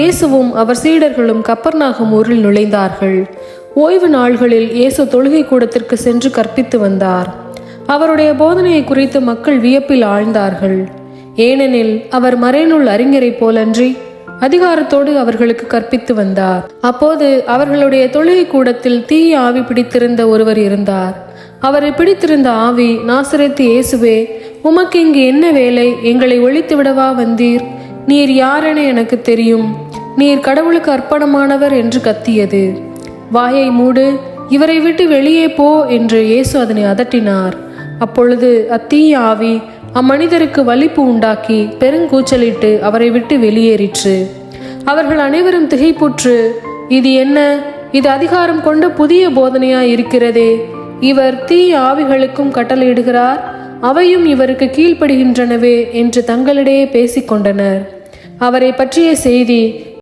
இயேசுவும் அவர் சீடர்களும் கப்பர்நாகும் ஊரில் நுழைந்தார்கள். ஓய்வு நாள்களில் இயேசு தொழுகை கூடத்திற்கு சென்று கற்பித்து வந்தார். அவருடைய போதனையை குறித்து மக்கள் வியப்பில் ஆழ்ந்தார்கள். ஏனெனில் அவர் மறைநூல் அறிஞரை போலன்றி அதிகாரத்தோடு அவர்களுக்கு கற்பித்து வந்தார். அப்போது அவர்களுடைய தொழுகை கூடத்தில் தீய ஆவி பிடித்திருந்த ஒருவர் இருந்தார். அவரை பிடித்திருந்த ஆவி, நாசரேத்து இயேசுவே, உமக்கு இங்கு என்ன வேலை? எங்களை ஒழித்து விடவா வந்தீர்? நீர் யாரென எனக்கு தெரியும். நீர் கடவுளுக்கு அர்ப்பணமானவர் என்று கத்தியது. வாயை மூடு, இவரை விட்டு வெளியே போ என்று இயேசு அதனை அதட்டினார். அப்பொழுது அத்தீய ஆவி அம்மனிதருக்கு வலிப்பு உண்டாக்கி பெருங்கூச்சலிட்டு அவரை விட்டு வெளியேறிற்று. அவர்கள் அனைவரும் திகைப்புற்று, இது என்ன? இது அதிகாரம் கொண்ட புதிய போதனையாய் இருக்கிறதே. இவர் தீய ஆவிகளுக்கும் கட்டளையிடுகிறார், அவையும் இவருக்கு கீழ்ப்படுகின்றனவே என்று தங்களிடையே பேசிக்கொண்டனர். அவரை பற்றிய செய்தி